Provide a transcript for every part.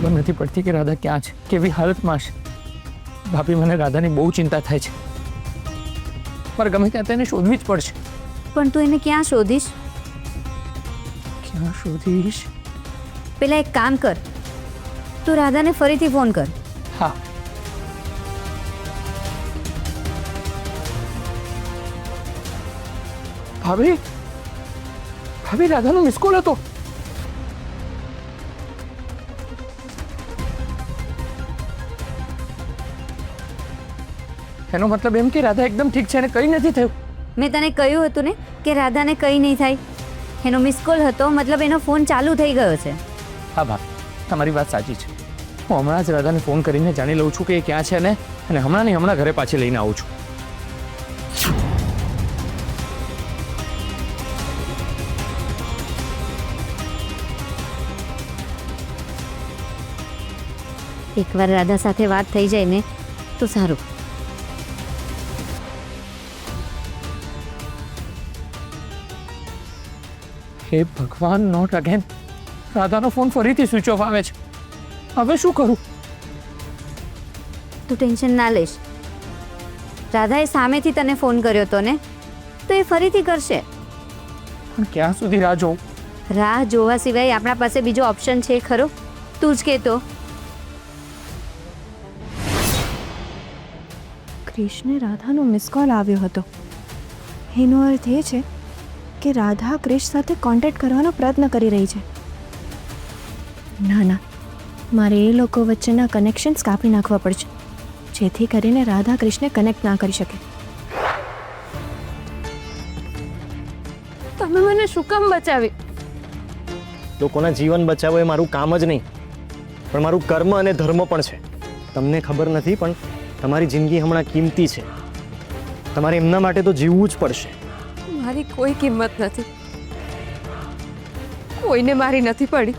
ખબર નથી પડતી કે રાધા ક્યાં છે, કેવી હાલતમાં છે. ભાભી, મને રાધાની બહુ ચિંતા થાય છે. મારે ગમે ત્યાં તેને શોધવી જ પડશે. પણ તું એને ક્યાં શોધીશ? ક્યાં શોધીશ? પેલા એક કામ કર, તું રાધાને ફરીથી ફોન કર. હા. ભાભી, ભાભી, રાધાનો મિસ કોલ હતો. એનો મતલબ એમ કે રાધા એકદમ ઠીક છે અને કંઈ નથી થયું. મેં તને કહ્યું હતું ને કે રાધાને કંઈ નહીં થાય. એનો મિસ કોલ હતો, મતલબ એનો ફોન ચાલુ થઈ ગયો છે. હા ભાભી, તમારી વાત સાચી છે. હું હમણાં જ રાધાને ફોન કરીને જાણી લઉં છું કે એ ક્યાં છે અને હમણાં નહીં હમણાં ઘરે પાછી લઈને આવું છું. એકવાર રાધા સાથે વાત થઈ જાય ને તો સારું. હે ભગવાન, નોટ અગેન. રાધાનો ફોન ફરીથી સ્વિચ ઓફ આવે છે. હવે શું કરું? તું ટેન્શન ના લઈશ. રાધાએ સામેથી તને ફોન કર્યો હતો ને, તો એ ફરીથી કરશે. પણ ક્યાં સુધી રાહ જોઉં? રાહ જોવા સિવાય આપણા પાસે બીજો ઓપ્શન છે ખરો? તું જ કહેતો. ક્રિશને રાધાનો મિસ કોલ આવ્યો હતો. એનો અર્થ એ છે કે રાધા ક્રિશ સાથે કોન્ટેક્ટ કરવાનો પ્રયત્ન કરી રહી છે. ના ના, મારે એ લોકો વચ્ચેના કનેક્શન્સ કાપી નાખવા પડશે, જેથી કરીને રાધા ક્રિશને કનેક્ટ ના કરી શકે. તમે મને શું કામ બચાવી? લોકોના જીવન બચાવવું એ મારું કામ જ નહીં, પણ મારું કર્મ અને ધર્મ પણ છે. તમને ખબર નથી, પણ તમારી જિંદગી હમણાં કિંમતી છે. તમારે એમના માટે તો જીવવું જ પડશે. મારી કોઈ કિંમત નથી, કોઈને મારી નથી પડી.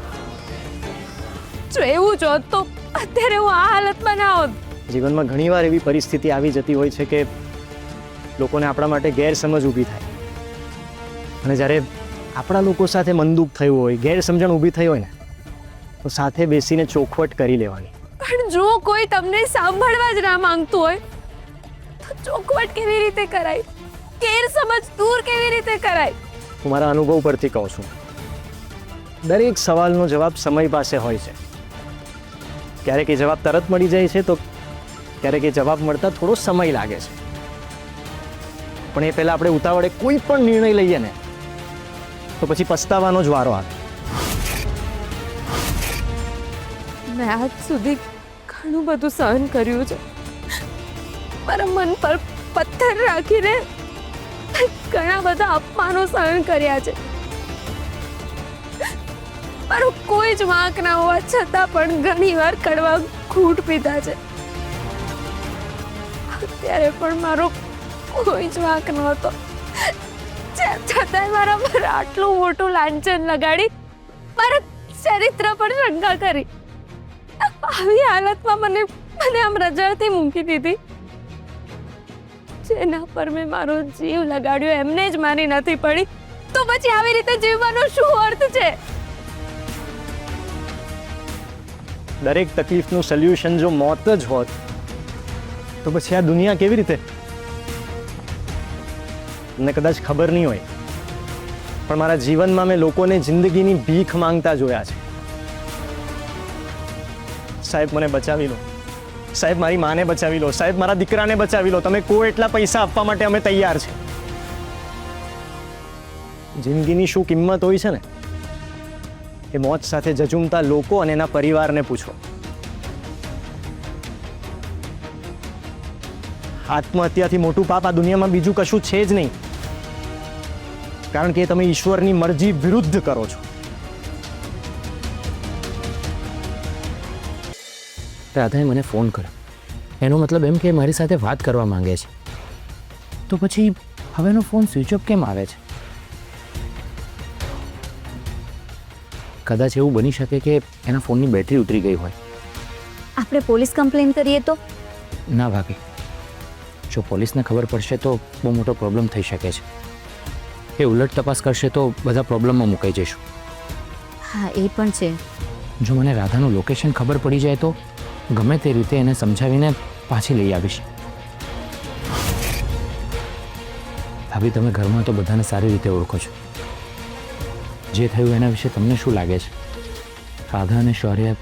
જો એવું જ હોત તો અત્યારે હું આ હાલતમાં ના હોત. જીવનમાં ઘણીવાર એવી પરિસ્થિતિ આવી જતી હોય છે કે લોકોને આપણા માટે ગેરસમજ ઊભી થાય, અને જ્યારે આપણા લોકો સાથે મનદુખ થયું હોય, ગેરસમજણ ઊભી થઈ હોય ને, તો સાથે બેસીને ચોખવટ કરી લેવાની. પણ જો કોઈ તમને સાંભળવા જ ના માંગતું હોય તો ચોખવટ કેવી રીતે કરાય? ગેરસમજ દૂર કેવી રીતે કરાય? હું મારા અનુભવ પરથી કહું છું, દરેક સવાલનો જવાબ સમય પાસે હોય છે. ક્યારેક એ જવાબ તરત મળી જાય છે, તો ક્યારેક એ જવાબ મળતા થોડો સમય લાગે છે. પણ એ પહેલાં આપણે ઉતાવળે કોઈ પણ નિર્ણય લઈએ ને, તો પછી પસ્તાવાનો જ વારો આવે. મેં આજ સુધી ઘણું બધું સહન કર્યું છે. મારા મન પર પથ્થર રાખીને ઘણા બધા અપમાનો સહન કર્યા છે. મારો કોઈ જ વાંક ના હોવા છતાં પણ ઘણીવાર કડવા ઘૂંટ પીધા છે. અત્યારે પણ મારો કોઈ જ વાંક નહોતો, છતાંય મારા પર આટલું મોટું લાંછન લગાડી મારા ચરિત્ર પર શંકા કરી. આવી હાલતમાં મને આમ રજળથી મૂકી દીધી. જેના પર મેં મારો જીવ લગાડ્યો એમને જ મારી નથી પડી, તો પછી આવી રીતે જીવવાનો શું અર્થ છે? દરેક તકલીફનું સોલ્યુશન જો મોત જ હોત, તો પછી આ દુનિયા કેવી રીતે? તમને કદાચ ખબર નહીં હોય, પણ મારા જીવનમાં મેં લોકોને જિંદગીની ભીખ માંગતા જોયા છે. સાહેબ, મને બચાવી લો. સાહેબ, મારી માને બચાવી લો. સાહેબ, મારા દીકરાને બચાવી લો. તમે કોઈ એટલા પૈસા આપવા માટે અમે તૈયાર છે. જિંદગીની શું કિંમત હોય છે ને, એ મોત સાથે જજુમતા લોકો અને એના પરિવારને પૂછો. આત્મહત્યાથી મોટું પાપ આ દુનિયામાં બીજું કશું છે જ નહીં, કારણ કે તમે ઈશ્વરની મરજી વિરુદ્ધ કરો છો. રાધાએ મને ફોન કર્યો, એનો મતલબ એમ કે મારી સાથે વાત કરવા માંગે છે. તો પછી હવેનો ફોન સ્વિચ ઓફ કેમ આવે છે? કદાચ એવું બની શકે કે એના ફોનની બેટરી ઉતરી ગઈ હોય. આપણે પોલીસ કમ્પ્લેન કરીએ તો? ના ભાભી, જો પોલીસને ખબર પડશે તો બહુ મોટો પ્રોબ્લેમ થઈ શકે છે. એ ઉલટ તપાસ કરશે તો બધા પ્રોબ્લેમમાં મુકાઈ જઈશું. હા, એ પણ છે. જો મને રાધાનું લોકેશન ખબર પડી જાય તો ગમે તે રીતે એને સમજાવીને પાછી લઈ આવીશ. ભાભી, તમે ઘરમાં તો બધાને સારી રીતે ઓળખો છો. જે થયું એના વિશે તમને શું લાગે છે? રાધા અને શૌર્ય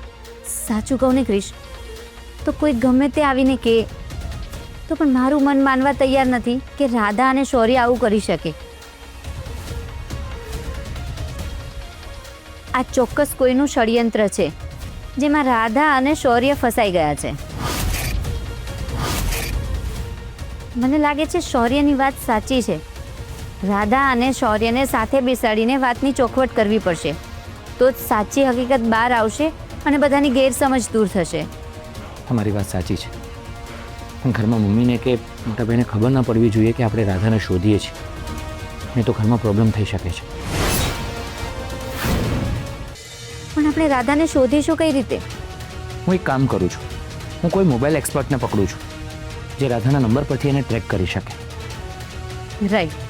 સાચું કહું ને ક્રિશ, તો કોઈ ગમે તે આવીને કે તો પણ મારું મન માનવા તૈયાર નથી કે રાધા અને શૌર્ય આવું કરી શકે. આ ચોક્કસ કોઈનું ષડયંત્ર છે જેમાં રાધા અને શૌર્ય ફસાઈ ગયા છે. મને લાગે છે શૌર્યની વાત સાચી છે. રાધા અને શૌર્યને સાથે બેસાડીને વાતની ચોખવટ કરવી પડશે, તો જ સાચી હકીકત બહાર આવશે અને બધાની ગેરસમજ દૂર થશે. તમારી વાત સાચી છે, પણ ઘરમાં મમ્મીને કે મોટા ભાઈને ખબર ન પડવી જોઈએ કે આપણે રાધાને શોધીએ છીએ, નહીં તો ઘરમાં પ્રોબ્લેમ થઈ શકે છે. પણ આપણે રાધાને શોધીશું કઈ રીતે? હું એક કામ કરું છું, હું કોઈ મોબાઈલ એક્સપર્ટને પકડું છું જે રાધાના નંબર પરથી એને ટ્રેક કરી શકે. રાઈટ.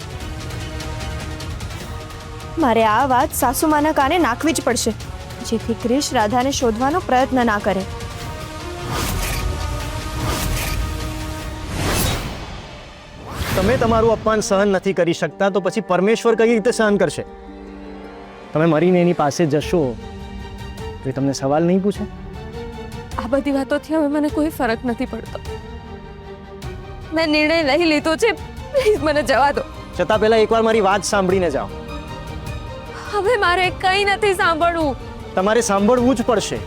મારે આ વાત સાસુમાના કાને નાખવી જ પડશે, જેથી ક્રિશ રાધાને શોધવાનો પ્રયત્ન ના કરે. તમે તમારું અપમાન સહન નથી કરી શકતા તો પછી પરમેશ્વર કઈ રીતે સહન કરશે? તમે મરીને એની પાસે જશો તો એ તમને સવાલ નહીં પૂછે? આ બધી વાતોથી હવે મને કોઈ ફરક નથી પડતો. મેં નિર્ણય લઈ લીધો છે, પ્લીઝ મને જવા દો. છતાં પહેલા એકવાર મારી વાત સાંભળીને જાઓ. હવે મારે કંઈ નથી સાંભળવું. તમારે સાંભળવું જ પડશે.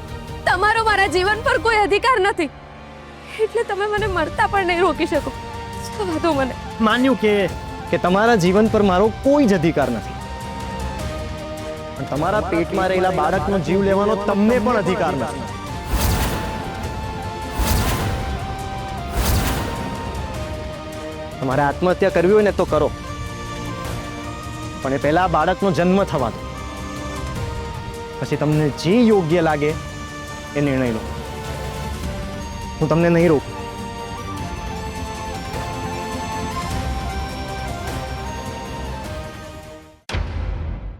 તમારો મારા જીવન પર કોઈ અધિકાર નથી, એટલે તમે મને મરતા પણ નહીં રોકી શકો. જવા દો મને. માન્યું કે તમારા જીવન પર મારો કોઈ જ અધિકાર નથી, પણ તમારા પેટમાં રહેલા બાળકનો જીવ લેવાનો તમને પણ અધિકાર નથી. તમારે આત્મહત્યા કરવી હોય ને તો કરો, પણ એ પહેલા બાળકનો જન્મ થવા દો, પછી તમને જે યોગ્ય લાગે એ નિર્ણય લો. હું તમને નહીં રોકું.